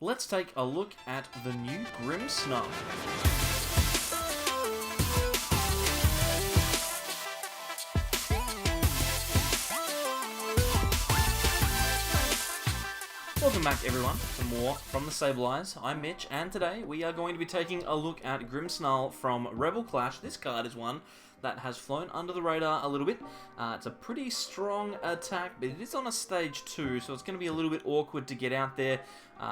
let's take a look at the new Grimmsnarl. Welcome back everyone to more from the Sable Eyes. I'm Mitch, and today we are going to be taking a look at Grimmsnarl from Rebel Clash. This card is one that has flown under the radar a little bit. It's a pretty strong attack, but it is on a stage 2, so it's going to be a little bit awkward to get out there.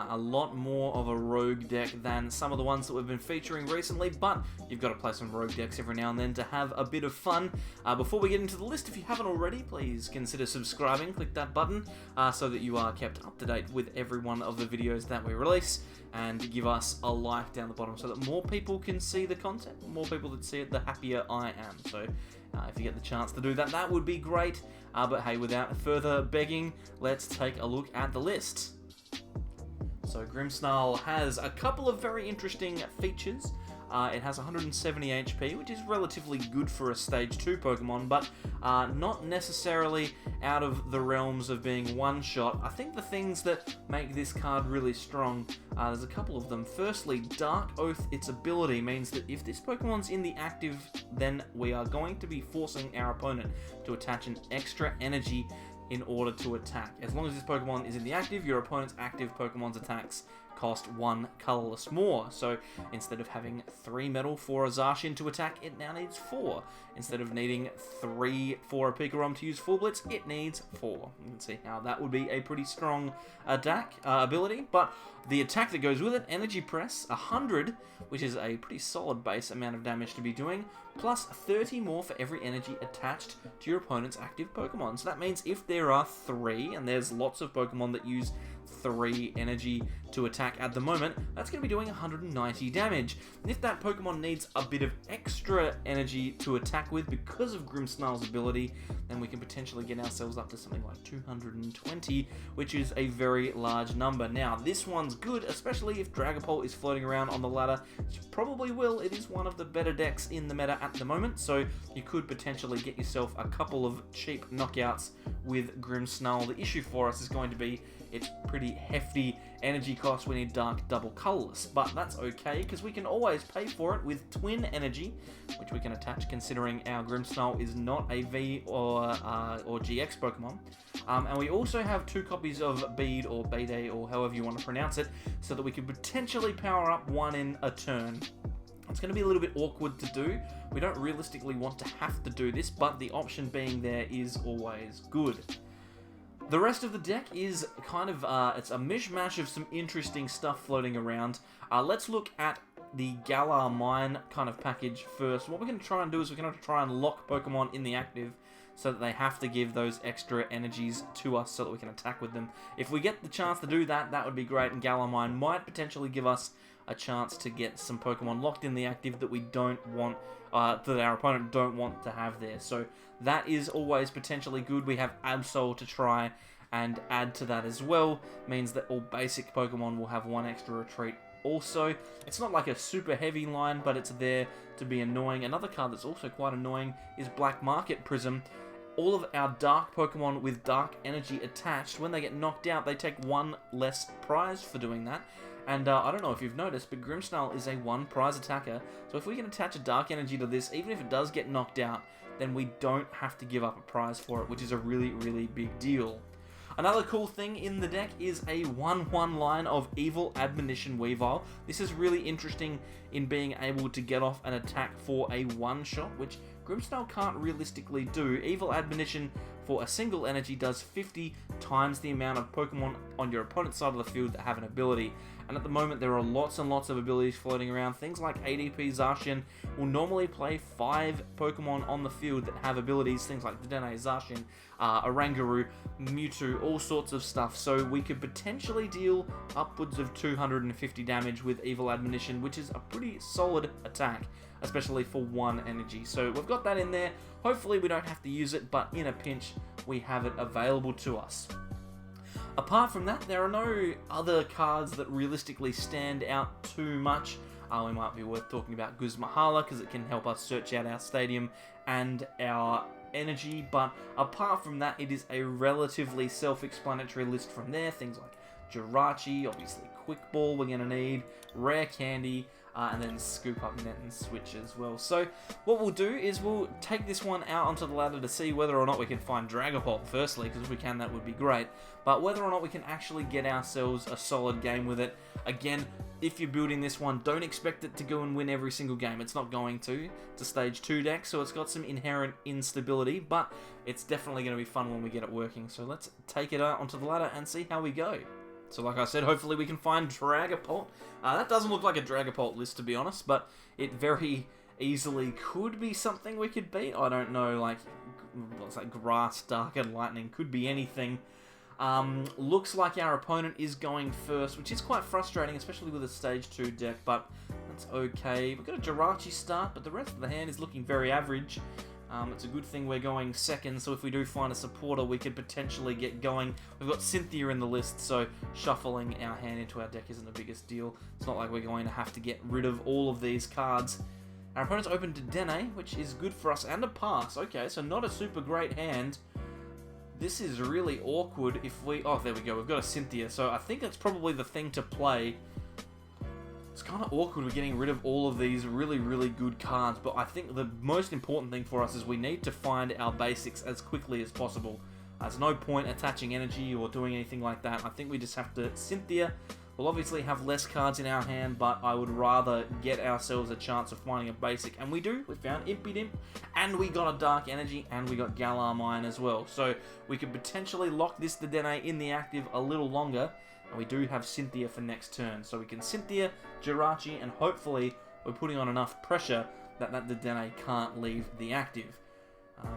A lot more of a rogue deck than some of the ones that we've been featuring recently, but you've got to play some rogue decks every now and then to have a bit of fun. Before we get into the list, if you haven't already, please consider subscribing. Click that button so that you are kept up to date with every one of the videos that we release, and give us a like down the bottom so that more people can see the content. The more people that see it, the happier I am. So if you get the chance to do that, that would be great. But hey, without further begging, let's take a look at the list. So Grimmsnarl has a couple of very interesting features. It has 170 HP, which is relatively good for a stage 2 Pokemon, but not necessarily out of the realms of being one-shot. I think the things that make this card really strong, there's a couple of them. Firstly, Dark Oath, its ability, means that if this Pokemon's in the active, then we are going to be forcing our opponent to attach an extra energy in order to attack. As long as this Pokemon is in the active, your opponent's active Pokemon's attacks cost 1 colorless more. So instead of having 3 metal for a Zacian to attack, it now needs 4. Instead of needing 3 for a Pikarom to use Full Blitz, it needs 4. You can see how that would be a pretty strong attack ability, but the attack that goes with it, Energy Press, 100, which is a pretty solid base amount of damage to be doing, plus 30 more for every energy attached to your opponent's active Pokemon. So that means if there are 3, and there's lots of Pokemon that use 3 energy to attack at the moment, that's going to be doing 190 damage. And if that Pokemon needs a bit of extra energy to attack with because of Grimmsnarl's ability, then we can potentially get ourselves up to something like 220, which is a very large number. Now, this one's good, especially if Dragapult is floating around on the ladder, which probably will. It is one of the better decks in the meta at the moment, so you could potentially get yourself a couple of cheap knockouts with Grimmsnarl. The issue for us is going to be its pretty hefty energy cost. We need Dark Double Colorless, but that's okay because we can always pay for it with Twin Energy, which we can attach considering our Grimmsnarl is not a V or GX Pokemon. And we also have 2 copies of Bede or Bede or however you want to pronounce it, so that we could potentially power up 1 in a turn. It's going to be a little bit awkward to do. We don't realistically want to have to do this, but the option being there is always good. The rest of the deck is kind of, it's a mishmash of some interesting stuff floating around. Let's look at the Galar Mine kind of package first. What we're going to try and do is we're going to try and lock Pokemon in the active so that they have to give those extra energies to us so that we can attack with them. If we get the chance to do that, that would be great, and Galar Mine might potentially give us a chance to get some Pokemon locked in the active that we don't want, that our opponent don't want to have there. So that is always potentially good. We have Absol to try and add to that as well. Means that all basic Pokemon will have 1 extra retreat also. It's not like a super heavy line, but it's there to be annoying. Another card that's also quite annoying is Black Market Prism. All of our dark Pokemon with dark energy attached, when they get knocked out, they take 1 less prize for doing that. And I don't know if you've noticed, but Grimmsnarl is a 1 prize attacker, so if we can attach a dark energy to this, even if it does get knocked out, then we don't have to give up a prize for it, which is a really, really big deal. Another cool thing in the deck is a 1/1 line of Evil Admonition Weavile. This is really interesting in being able to get off an attack for a one-shot, which Grimmsnarl can't realistically do. Evil Admonition for a single energy does 50 times the amount of Pokemon on your opponent's side of the field that have an ability. And at the moment there are lots and lots of abilities floating around. Things like ADP Zacian will normally play 5 Pokemon on the field that have abilities, things like Dedenne, Zacian, Oranguru, Mewtwo, all sorts of stuff. So we could potentially deal upwards of 250 damage with Evil Admonition, which is a pretty solid attack, especially for 1 energy. So we've got that in there. Hopefully we don't have to use it, but in a pinch we have it available to us. Apart from that, there are no other cards that realistically stand out too much. We might be worth talking about Guzma Hala because it can help us search out our stadium and our energy, but apart from that, it is a relatively self-explanatory list from there. Things like Jirachi, obviously Quick Ball we're going to need, Rare Candy, and then Scoop Up Net and Switch as well. So what we'll do is we'll take this one out onto the ladder to see whether or not we can find Dragapult firstly, because if we can that would be great, but whether or not we can actually get ourselves a solid game with it. Again, if you're building this one, don't expect it to go and win every single game. It's not going to. It's a stage 2 deck, so it's got some inherent instability, but it's definitely going to be fun when we get it working. So let's take it out onto the ladder and see how we go. So like I said, hopefully we can find Dragapult. That doesn't look like a Dragapult list, to be honest, but it very easily could be something we could beat. I don't know, like, what's that, Grass, Dark, and Lightning, could be anything. Looks like our opponent is going first, which is quite frustrating, especially with a stage 2 deck, but that's okay. We've got a Jirachi start, but the rest of the hand is looking very average. It's a good thing we're going second, so if we do find a supporter, we could potentially get going. We've got Cynthia in the list, so shuffling our hand into our deck isn't the biggest deal. It's not like we're going to have to get rid of all of these cards. Our opponent's opened to Dene, which is good for us, and a pass. Okay, so not a super great hand. This is really awkward if we... Oh, there we go. We've got a Cynthia, so I think that's probably the thing to play. It's kind of awkward we're getting rid of all of these really, really good cards, but I think the most important thing for us is we need to find our basics as quickly as possible. There's no point attaching energy or doing anything like that. I think we just have to... Cynthia will obviously have less cards in our hand, but I would rather get ourselves a chance of finding a basic. And we do. We found Impidimp, and we got a Dark Energy, and we got Galar Mine as well. So we could potentially lock this Dedenne in the active a little longer. And we do have Cynthia for next turn. So we can Cynthia, Jirachi, and hopefully we're putting on enough pressure that Dedenne can't leave the active.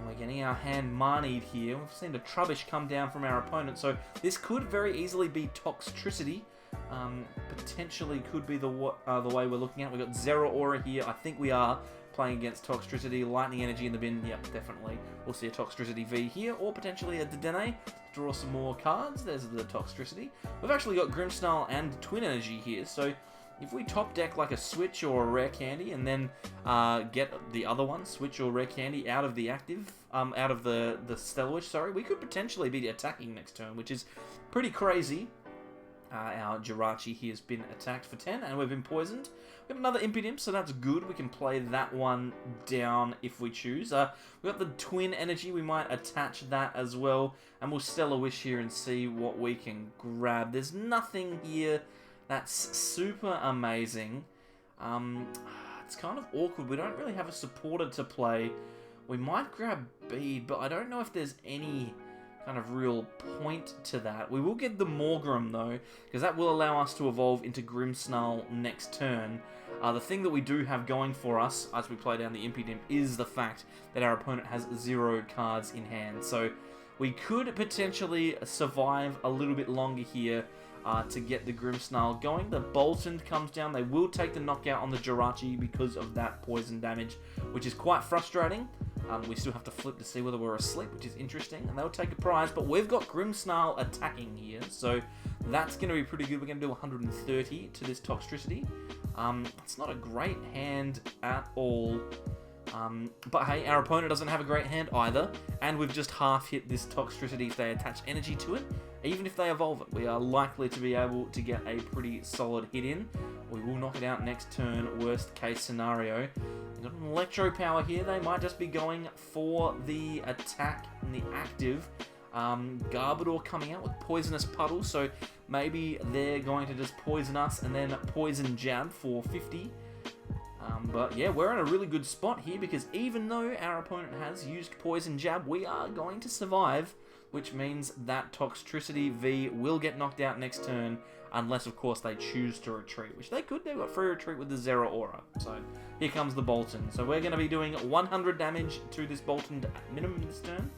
We're getting our hand Marnied here. We've seen the Trubbish come down from our opponent. So this could very easily be Toxtricity. Potentially could be the way we're looking at it. We've got Zero Aura here. I think we are playing against Toxtricity. Lightning Energy in the bin. Yep, definitely. We'll see a Toxtricity V here, or potentially a Dedenne. Draw some more cards. There's the Toxtricity. We've actually got Grimmsnarl and Twin Energy here, so if we top deck like a Switch or a Rare Candy and then get the other one, Switch or Rare Candy, out of the active, out of the Stellar Wish, sorry, we could potentially be attacking next turn, which is pretty crazy. Our Jirachi here has been attacked for 10, and we've been poisoned. We have another Impidimp, so that's good. We can play that one down if we choose. We've got the Twin Energy. We might attach that as well, and we'll Stellar Wish here and see what we can grab. There's nothing here that's super amazing. It's kind of awkward. We don't really have a supporter to play. We might grab Bede, but I don't know if there's any kind of real point to that. We will get the Morgrem though, because that will allow us to evolve into Grimmsnarl next turn. The thing that we do have going for us as we play down the Impidimp is the fact that our opponent has 0 cards in hand. So we could potentially survive a little bit longer here to get the Grimmsnarl going. The Bolton comes down. They will take the knockout on the Jirachi because of that poison damage, which is quite frustrating. We still have to flip to see whether we're asleep, which is interesting, and they'll take a prize, but we've got Grimmsnarl attacking here, so that's going to be pretty good. We're going to do 130 to this Toxtricity. It's not a great hand at all, but hey, our opponent doesn't have a great hand either, and we've just half hit this Toxtricity if they attach energy to it. Even if they evolve it, we are likely to be able to get a pretty solid hit in. We will knock it out next turn, worst case scenario. They've got an Electro Power here. They might just be going for the attack in the active. Garbodor coming out with Poisonous Puddle, so maybe they're going to just poison us and then Poison Jab for 50. But yeah, we're in a really good spot here because even though our opponent has used Poison Jab, we are going to survive, which means that Toxtricity V will get knocked out next turn, unless, of course, they choose to retreat, which they could. They've got free retreat with the Zero Aura. So here comes the Bolton. So we're going to be doing 100 damage to this Bolton minimum this turn.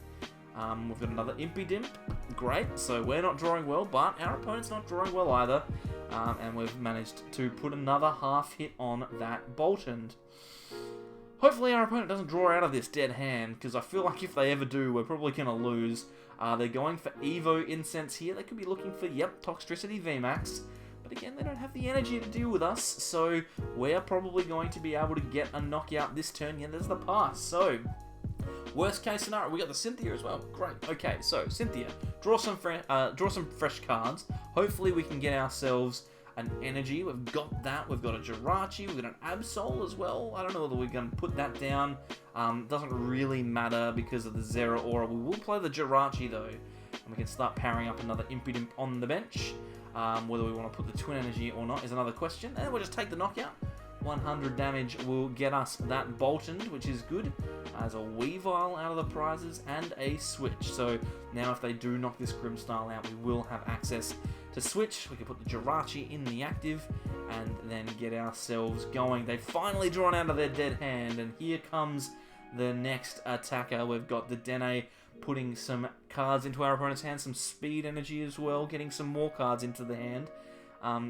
We've got another Impidimp. Great. So we're not drawing well, but our opponent's not drawing well either. And we've managed to put another half hit on that Bolton. Hopefully our opponent doesn't draw out of this dead hand, because I feel like if they ever do, we're probably going to lose. They're going for Evo Incense here. They could be looking for, yep, Toxtricity VMAX. But again, they don't have the energy to deal with us, so we're probably going to be able to get a knockout this turn. Yeah, there's the pass. So Worst case scenario, we got the Cynthia as well. Great. Okay, so Cynthia, draw some fresh cards. Hopefully we can get ourselves an energy. We've got that. We've got a Jirachi. We've got an Absol as well. I don't know whether we're going to put that down. Doesn't really matter because of the Zera Aura. We will play the Jirachi though, and we can start powering up another Impidimp on the bench. Whether we want to put the Twin Energy or not is another question. And we'll just take the knockout. 100 damage will get us that Boltund, which is good, as a Weavile out of the prizes and a Switch. So now if they do knock this Grimmsnarl out, we will have access to Switch. We can put the Jirachi in the active and then get ourselves going. They've finally drawn out of their dead hand, and here comes the next attacker. We've got the Dene putting some cards into our opponent's hand, some speed energy as well, getting some more cards into the hand.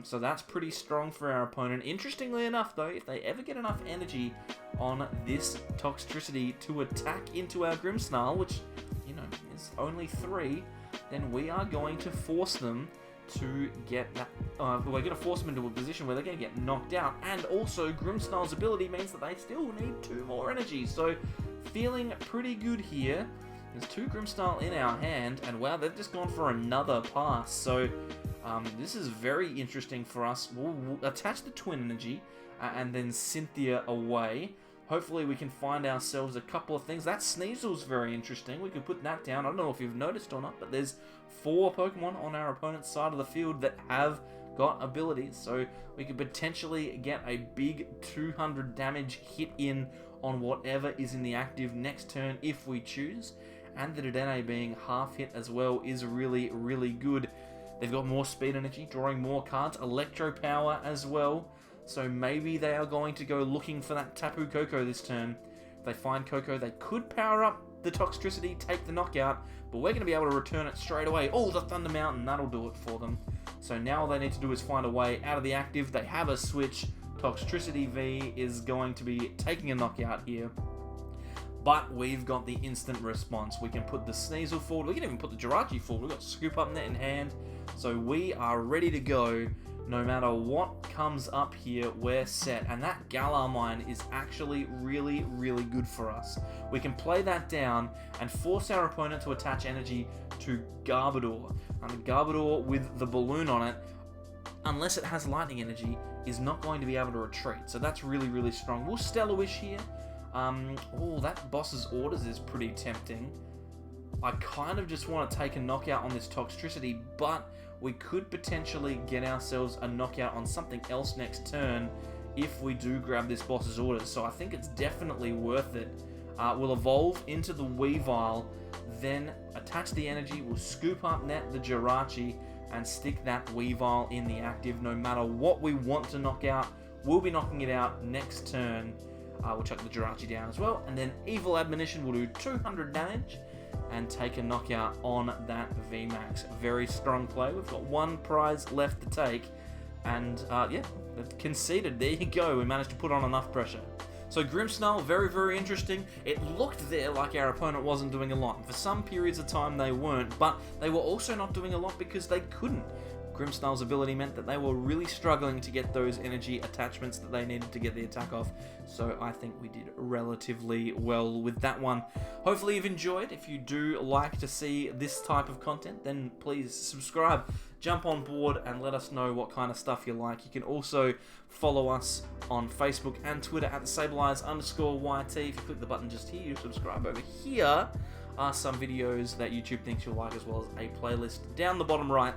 So that's pretty strong for our opponent. Interestingly enough, though, if they ever get enough energy on this Toxtricity to attack into our Grimmsnarl, which, you know, is only 3, then we are going to force them to get that. We're going to force them into a position where they're going to get knocked out. And also, Grimmsnarl's ability means that they still need 2 more energy. So, feeling pretty good here. There's 2 Grimmsnarl in our hand, and wow, they've just gone for another pass. So, this is very interesting for us. We'll attach the Twin Energy and then Cynthia away. Hopefully we can find ourselves a couple of things. That Sneasel's very interesting. We could put that down. I don't know if you've noticed or not, but there's 4 Pokemon on our opponent's side of the field that have got abilities. So we could potentially get a big 200 damage hit in on whatever is in the active next turn if we choose. And the Dedenne being half hit as well is really, really good. They've got more speed energy, drawing more cards, electro power as well. So maybe they are going to go looking for that Tapu Koko this turn. If they find Koko, they could power up the Toxtricity, take the knockout, but we're going to be able to return it straight away. Oh, the Thunder Mountain, that'll do it for them. So now all they need to do is find a way out of the active. They have a Switch. Toxtricity V is going to be taking a knockout here. But we've got the instant response. We can put the Sneasel forward. We can even put the Jirachi forward. We've got Scoop Up Net in hand. So we are ready to go. No matter what comes up here, we're set. And that Galar Mine is actually really, really good for us. We can play that down and force our opponent to attach energy to Garbodor. And the Garbodor with the balloon on it, unless it has lightning energy, is not going to be able to retreat. So that's really, really strong. We'll Stellar Wish here. Oh, that boss's orders is pretty tempting. I kind of just want to take a knockout on this Toxtricity, but we could potentially get ourselves a knockout on something else next turn if we do grab this boss's orders. So I think it's definitely worth it. We'll evolve into the Weavile, then attach the energy. We'll Scoop Up Net the Jirachi and stick that Weavile in the active. No matter what we want to knock out, we'll be knocking it out next turn. We'll chuck the Jirachi down as well, and then Evil Admonition will do 200 damage and take a knockout on that VMAX. Very strong play. We've got 1 prize left to take, and yeah, they've conceded. There you go. We managed to put on enough pressure. So Grimmsnarl, very, very interesting. It looked there like our opponent wasn't doing a lot. For some periods of time they weren't, but they were also not doing a lot because they couldn't. Grimmsnarl's ability meant that they were really struggling to get those energy attachments that they needed to get the attack off. So I think we did relatively well with that one. Hopefully you've enjoyed. If you do like to see this type of content, then please subscribe. Jump on board and let us know what kind of stuff you like. You can also follow us on Facebook and Twitter at @SableEyes_YT. If you click the button just here, you subscribe. Over here are some videos that YouTube thinks you'll like, as well as a playlist down the bottom right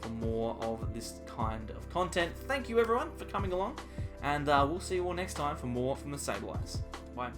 for more of this kind of content. Thank you everyone for coming along, and we'll see you all next time for more from the Sable Eyes. Bye.